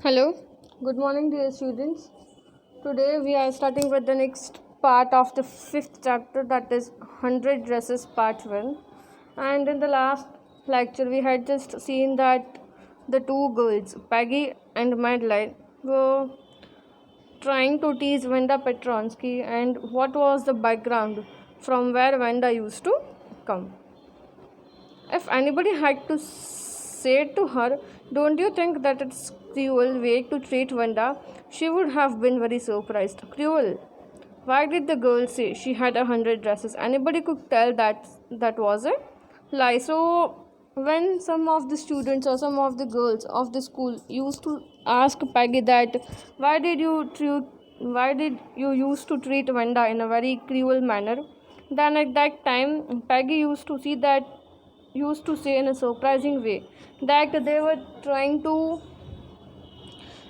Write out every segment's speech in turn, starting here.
Hello, good morning, dear students. Today we are starting with the next part of the fifth chapter, that is 100 Dresses Part 1. And in the last lecture, we had just seen that the two girls, Peggy and Madeline, were trying to tease Wanda Petronsky and what was the background from where Wanda used to come. If anybody had to say to her, "Don't you think that it's cruel way to treat Wanda?" she would have been very surprised. Cruel? Why did the girl say she had 100 dresses? Anybody could tell that was a lie. So when some of the students or some of the girls of the school used to ask Peggy that why did you used to treat Wanda in a very cruel manner, then at that time Peggy used to say in a surprising way that they were trying to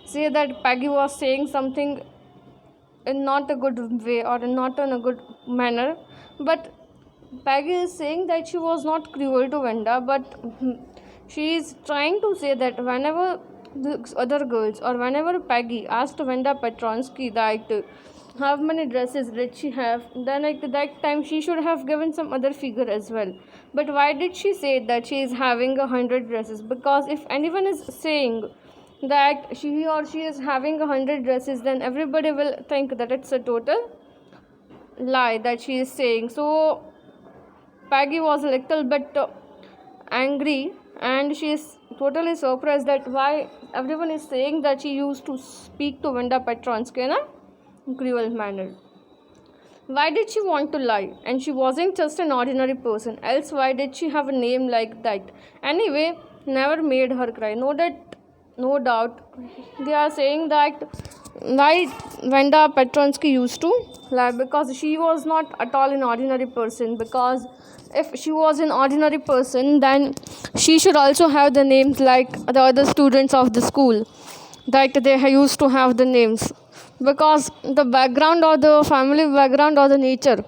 say that Peggy was saying something in not a good way or not in a good manner, but Peggy is saying that she was not cruel to Wanda, but she is trying to say that whenever the other girls or whenever Peggy asked Wanda Petronsky that how many dresses did she have, then at that time she should have given some other figure as well. But why did she say that she is having 100 dresses? Because if anyone is saying that she is having 100 dresses, then everybody will think that it's a total lie that she is saying. So Peggy was a little bit angry, and she is totally surprised that why everyone is saying that she used to speak to Wanda Petronsky in a cruel manner. Why did she want to lie? And she wasn't just an ordinary person. Else, why did she have a name like that? Anyway, never made her cry. No doubt. They are saying that why Wanda Petronsky used to lie, because she was not at all an ordinary person. Because if she was an ordinary person, then she should also have the names like the other students of the school, that they used to have the names, because the background or the family background or the nature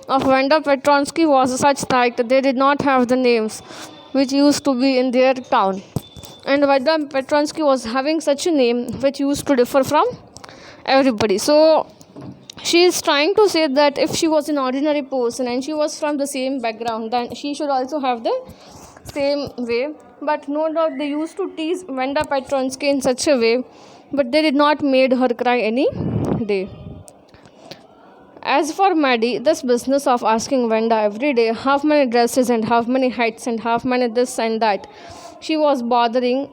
of Wanda Petronsky was such that they did not have the names which used to be in their town, and Wanda Petronsky was having such a name which used to differ from everybody. So she is trying to say that if she was an ordinary person and she was from the same background, then she should also have the same way. But no doubt they used to tease Wanda Petronsky in such a way, but they did not made her cry any day. As for Maddie, this business of asking Wanda every day how many dresses and how many hats and how many this and that, was bothering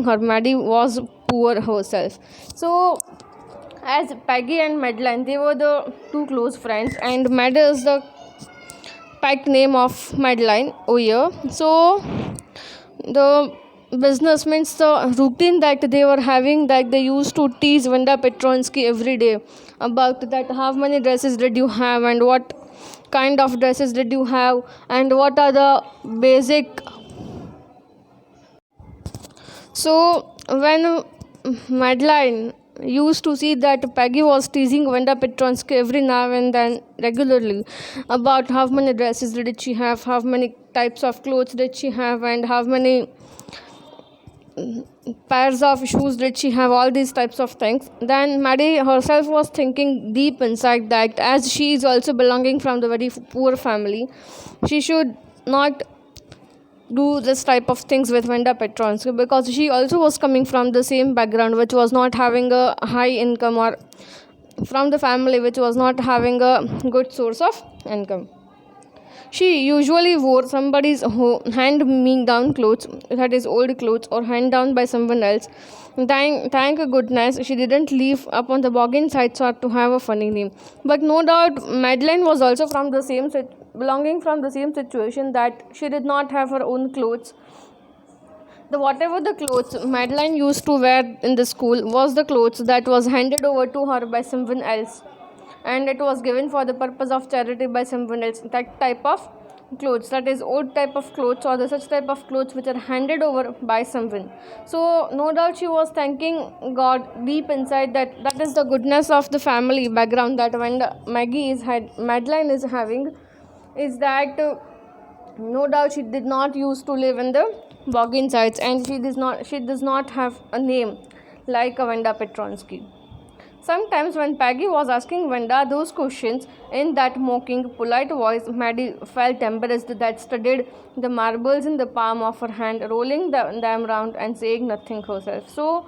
her. Maddie was poor herself. So as Peggy and Madeline, they were the two close friends, and Maddie is the pet name of Madeline over here. So the business means the routine that they were having, that they used to tease Wanda Petronsky every day about that how many dresses did you have and what kind of dresses did you have and what are the basic. So when Madeline used to see that Peggy was teasing Wanda Petronsky every now and then regularly about how many dresses did she have, how many types of clothes did she have, and how many pairs of shoes did she have, all these types of things, then Maddie herself was thinking deep inside that as she is also belonging from the very poor family, she should not do this type of things with Wanda Petronsky, because she also was coming from the same background which was not having a high income, or from the family which was not having a good source of income. She usually wore somebody's hand me down clothes, that is old clothes or hand down by someone else. Thank goodness she didn't leave upon the boggin sides or to have a funny name. But no doubt Madeline was also from the same belonging from the same situation, that she did not have her own clothes. Whatever the clothes Madeline used to wear in the school was the clothes that was handed over to her by someone else, and it was given for the purpose of charity by someone else. That type of clothes, that is old type of clothes or the such type of clothes which are handed over by someone. So no doubt she was thanking God deep inside that is the goodness of the family background that when Madeline is having, is that no doubt she did not used to live in the walk-in sites, and she does not have a name like a Wanda Petronsky. Sometimes, when Peggy was asking Wanda those questions in that mocking, polite voice, Maddie felt embarrassed that studied the marbles in the palm of her hand, rolling them round and saying nothing herself. So,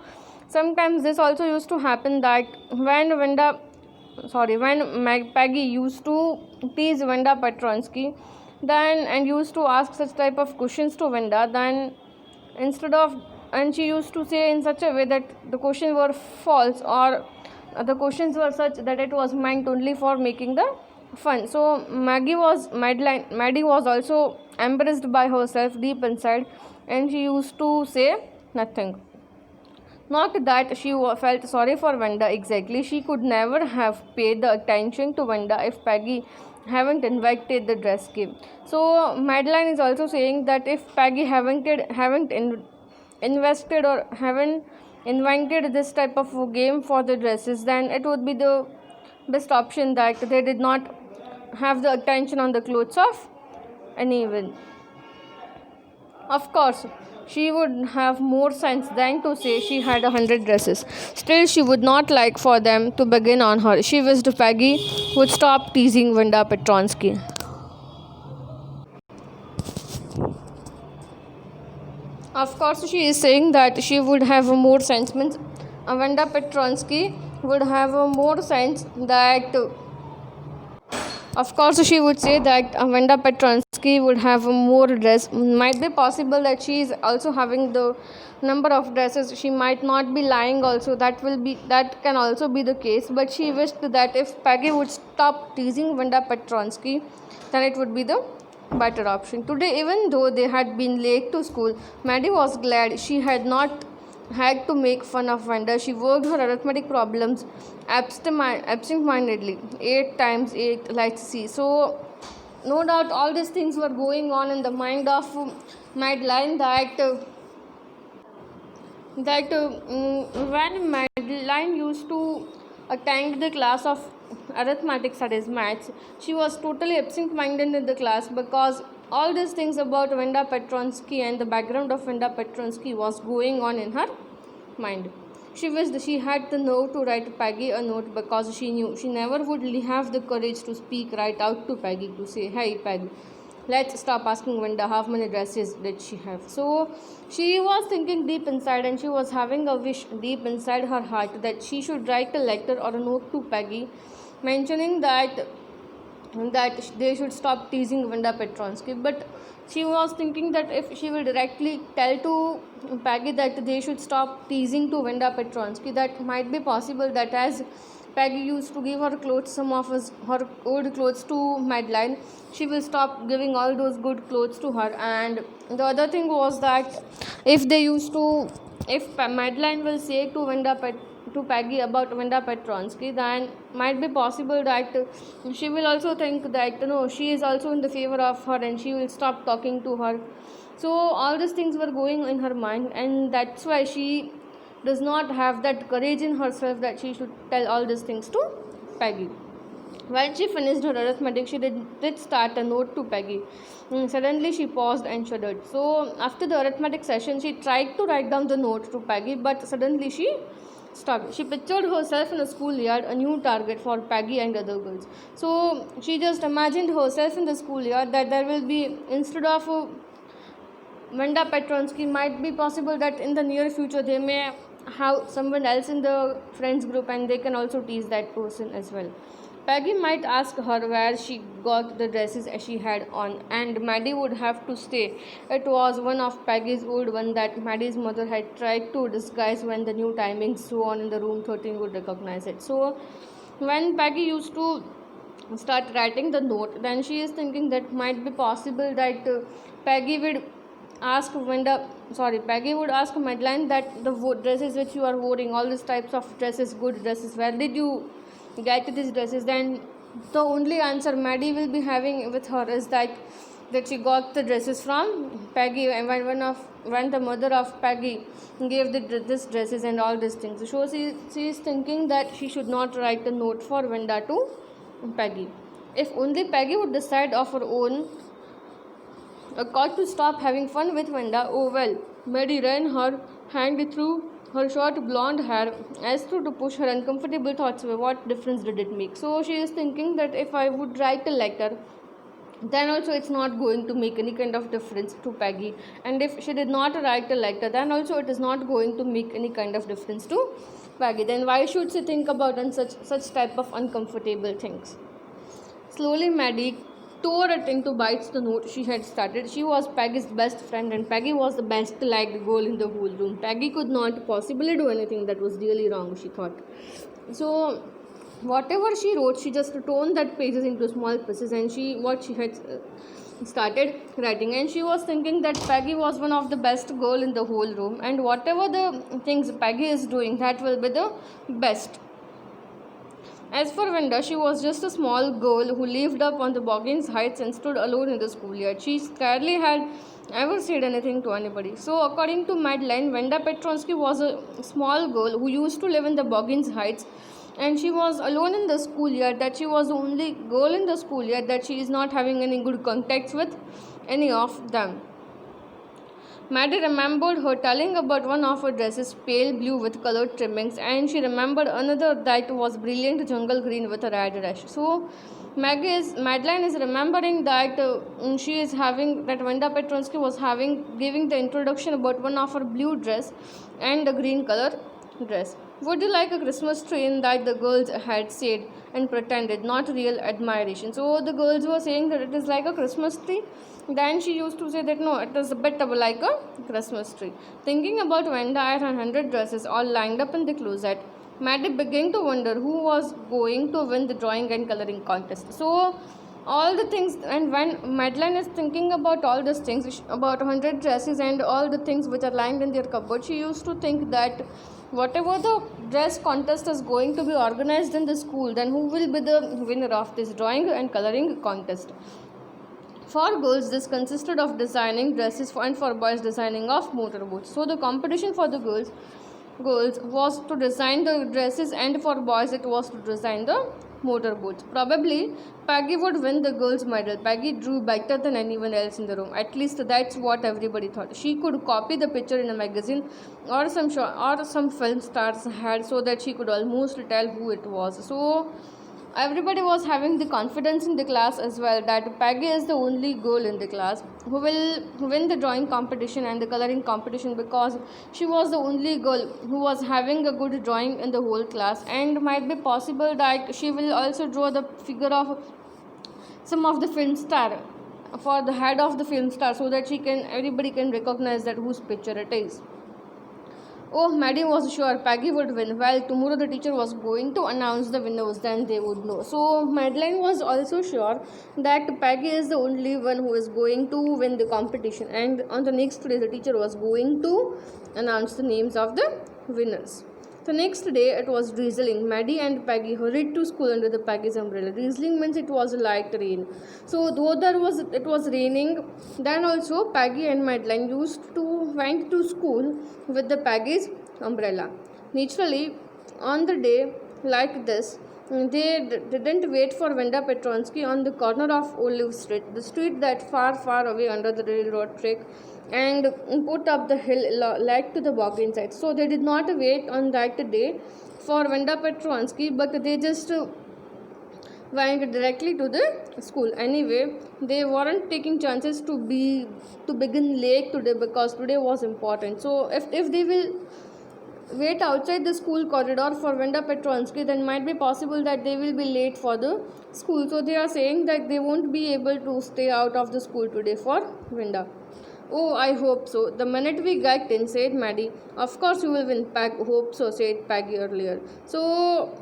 sometimes this also used to happen that when Peggy used to tease Wanda Petronsky, then and used to ask such type of questions to Wanda, then instead of and she used to say in such a way that the questions were false, or the questions were such that it was meant only for making the fun. So Maddie was also embarrassed by herself deep inside, and she used to say nothing. Not that she felt sorry for Wanda exactly. She could never have paid the attention to Wanda if Peggy haven't invited the dress game. So Madeline is also saying that if Peggy haven't invested or haven't invented this type of game for the dresses, then it would be the best option that they did not have the attention on the clothes of anyone. Of course, she would have more sense than to say she had 100 dresses. Still, she would not like for them to begin on her. She wished Peggy would stop teasing Wanda Petronsky. Of course, she is saying that she would have more sense. Means Wanda Petronsky would have more sense that. Of course, she would say that Wanda Petronsky would have more dress. Might be possible that she is also having the number of dresses. She might not be lying. Also, that can also be the case. But she wished that if Peggy would stop teasing Wanda Petronsky, then it would be the better option. Today, even though they had been late to school, Maddie was glad she had not had to make fun of Wanda. She worked her arithmetic problems absent-mindedly. 8 times 8, let's see. So, no doubt all these things were going on in the mind of Madeline when Madeline used to attend the class of arithmetic studies, maths, she was totally absent-minded in the class because all these things about Wanda Petronsky and the background of Wanda Petronsky was going on in her mind. She wished she had the nerve to write Peggy a note because she knew she never would have the courage to speak right out to Peggy to say, "Hey Peggy, let's stop asking Wanda how many dresses did she have." So she was thinking deep inside, and she was having a wish deep inside her heart that she should write a letter or a note to Peggy mentioning that they should stop teasing Wanda Petronsky. But she was thinking that if she will directly tell to Peggy that they should stop teasing to Wanda Petronsky, that might be possible that as Peggy used to give her clothes, some of her old clothes to Madeline, she will stop giving all those good clothes to her. And the other thing was that if Madeline will say to Peggy about Wanda Petronsky, then might be possible that she will also think that no, she is also in the favor of her, and she will stop talking to her. So all these things were going in her mind, and that's why she does not have that courage in herself that she should tell all these things to Peggy. When she finished her arithmetic, she did start a note to Peggy. Suddenly, she paused and shuddered. So, after the arithmetic session, she tried to write down the note to Peggy, but suddenly she stopped. She pictured herself in a schoolyard, a new target for Peggy and other girls. So, she just imagined herself in the schoolyard that there will be, instead of Wanda Petronsky, might be possible that in the near future they may have someone else in the friends group and they can also tease that person as well. Peggy might ask her where she got the dresses she had on, and Maddie would have to say it was one of Peggy's old one that Maddie's mother had tried to disguise when the new timings so on in the room 13 would recognize it. So when Peggy used to start writing the note, then she is thinking that might be possible that Peggy would Peggy would ask Madeline that the dresses which you are wearing, all these types of dresses, good dresses, where did you get these dresses? Then the only answer Maddie will be having with her is that she got the dresses from Peggy, and when the mother of Peggy gave this dresses and all these things. So she is thinking that she should not write a note for Wanda to Peggy. If only Peggy would decide of her own got to stop having fun with Wanda. Oh well. Maddie ran her hand through her short blonde hair as though to push her uncomfortable thoughts away. What difference did it make? So she is thinking that if I would write a letter, then also it's not going to make any kind of difference to Peggy. And if she did not write a letter, then also it is not going to make any kind of difference to Peggy. Then why should she think about such type of uncomfortable things? Slowly Maddie tore it into bites the note she had started. She was Peggy's best friend, and Peggy was the best liked girl in the whole room. Peggy could not possibly do anything that was really wrong, she thought. So whatever she wrote, she just torn that pages into small pieces, and she had started writing, and she was thinking that Peggy was one of the best girl in the whole room, and whatever the things Peggy is doing, that will be the best. As for Wanda, she was just a small girl who lived up on the Boggins Heights and stood alone in the schoolyard. She scarcely had ever said anything to anybody. So, according to Madeline, Wanda Petronsky was a small girl who used to live in the Boggins Heights, and she was alone in the schoolyard, that she was the only girl in the schoolyard, that she is not having any good contacts with any of them. Maddie remembered her telling about one of her dresses, pale blue with colored trimmings, and she remembered another that was brilliant jungle green with a red rush. So, Madeline is remembering that she is having that Wanda Petronsky was giving the introduction about one of her blue dress and a green color dress. Would you like a Christmas tree? In that the girls had said and pretended, not real admiration. So the girls were saying that it is like a Christmas tree. Then she used to say that no, it is a bit like a Christmas tree. Thinking about Wanda and her 100 dresses all lined up in the closet, Maddie began to wonder who was going to win the drawing and coloring contest. So all the things, and when Madeline is thinking about all these things, about 100 dresses and all the things which are lined in their cupboard, she used to think that whatever the dress contest is going to be organized in the school, then who will be the winner of this drawing and coloring contest. For girls, this consisted of designing dresses, and for boys, designing of motorboats. So the competition for the girls was to design the dresses, and for boys it was to design the motorboats. Probably Peggy would win the girls' medal. Peggy drew better than anyone else in the room. At least that's what everybody thought. She could copy the picture in a magazine or some film stars had, so that she could almost tell who it was. So everybody was having the confidence in the class as well that Peggy is the only girl in the class who will win the drawing competition and the coloring competition, because she was the only girl who was having a good drawing in the whole class, and might be possible that she will also draw the figure of some of the film star for the head of the film star, so that everybody can recognize that whose picture it is. Oh, Maddie was sure Peggy would win. Well, tomorrow the teacher was going to announce the winners, then they would know. So, Madeline was also sure that Peggy is the only one who is going to win the competition. And on the next day, the teacher was going to announce the names of the winners. The next day, it was drizzling. Maddie and Peggy hurried to school under the Peggy's umbrella. Drizzling means it was light rain. So, though it was raining, then also Peggy and Madeline went to school with the Peggy's umbrella. Naturally, on the day like this, they didn't wait for Wanda Petronsky on the corner of Olive Street, the street that far away under the railroad track, and put up the hill led to the Boggins side. So they did not wait on that day for Wanda Petronsky, but they just went directly to the school. Anyway, they weren't taking chances to begin late today, because today was important. So if they will wait outside the school corridor for Wanda Petronsky, then might be possible that they will be late for the school. So they are saying that they won't be able to stay out of the school today for Wanda. Oh, I hope so. The minute we get in, said Maddie. Of course you will win, hope so, said Peggy earlier. So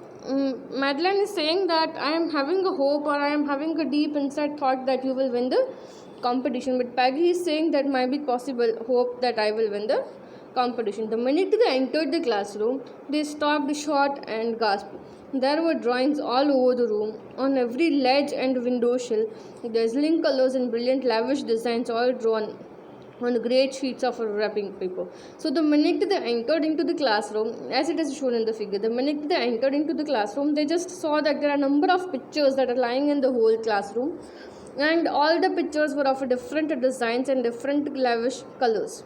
Madeline is saying that I am having a hope, or I am having a deep inside thought that you will win the competition. But Peggy is saying that might be possible hope that I will win the competition. The minute they entered the classroom, they stopped short and gasped. There were drawings all over the room, on every ledge and window sill, dazzling colors and brilliant lavish designs, all drawn on great sheets of wrapping paper. So the minute they entered into the classroom, as it is shown in the figure, the minute they entered into the classroom, they just saw that there are a number of pictures that are lying in the whole classroom, and all the pictures were of different designs and different lavish colors.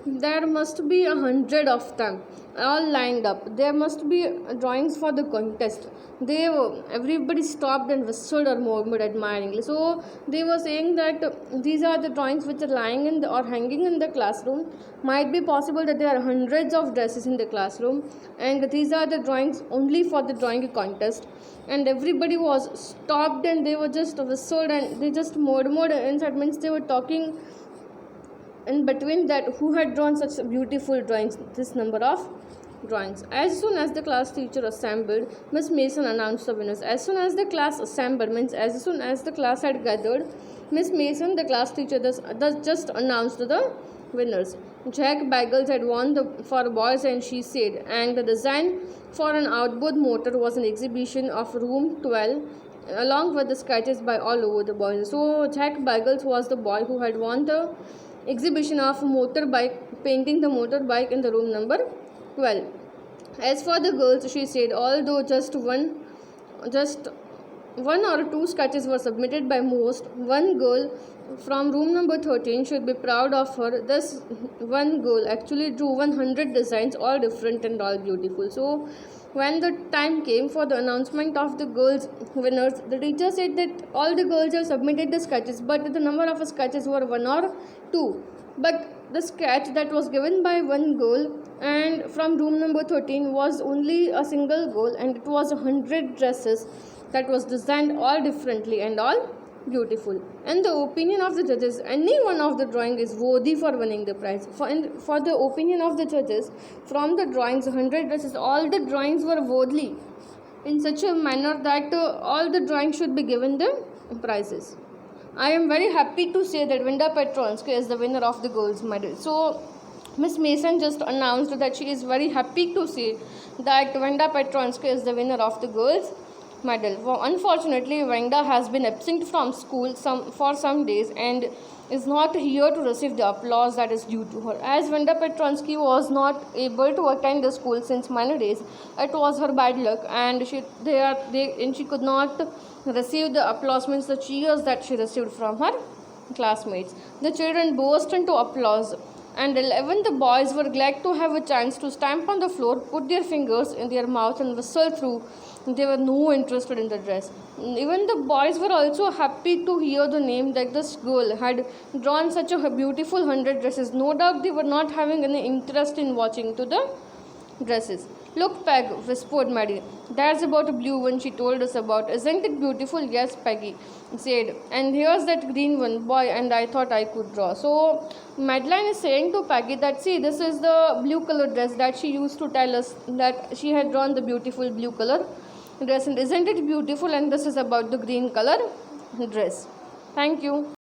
There must be 100 of them, all lined up. There must be drawings for the contest. Everybody stopped and whistled or murmured admiringly. So they were saying that these are the drawings which are lying in or hanging in the classroom. Might be possible that there are hundreds of dresses in the classroom, and these are the drawings only for the drawing contest. And everybody was stopped and they were just whistled and they just murmured inside, means they were talking in between that who had drawn such beautiful drawings, this number of drawings. As soon as the class teacher assembled, Miss Mason announced the winners. As soon as the class assembled means as soon as the class had gathered, Miss Mason, the class teacher, just announced the winners. Jack Bagels had won for boys, and she said, and the design for an outboard motor was an exhibition of room 12 along with the sketches by all over the boys. So Jack Bagels was the boy who had won the exhibition of motorbike, painting the motorbike in the room number 12. As for the girls, she said, although just one or two sketches were submitted by most, one girl from room number 13 should be proud of her. This one girl actually drew 100 designs, all different and all beautiful. So when the time came for the announcement of the girls winners, the teacher said that all the girls have submitted the sketches, but the number of sketches were one or two. But the sketch that was given by one girl and from room number 13 was only a single girl, and it was 100 dresses that was designed all differently and all beautiful. And the opinion of the judges, any one of the drawing is worthy for winning the prize. For the opinion of the judges, from the drawings 100 dresses, all the drawings were worthy in such a manner that all the drawings should be given the prizes. I am very happy to say that Vinda Petronsky is the winner of the girls medal. So Miss Mason just announced that she is very happy to say that Vinda Petronsky is the winner of the girls medal. Well, unfortunately, Vinda has been absent from school for some days and is not here to receive the applause that is due to her. As Vinda Petronsky was not able to attend the school since many days, it was her bad luck, and she could not receive the applause, means the cheers that she received from her classmates. The children burst into applause, and 11 the boys were glad to have a chance to stamp on the floor, put their fingers in their mouth and whistle through. They were no interested in the dress. Even the boys were also happy to hear the name that this girl had drawn such a beautiful 100 dresses. No doubt they were not having any interest in watching to the dresses. Look, Peg, whispered Maddie. That's about a blue one she told us about. Isn't it beautiful? Yes, Peggy said. And here's that green one, boy, and I thought I could draw. So Madeline is saying to Peggy that, see, this is the blue color dress that she used to tell us that she had drawn the beautiful blue color dress. And isn't it beautiful? And this is about the green color dress. Thank you.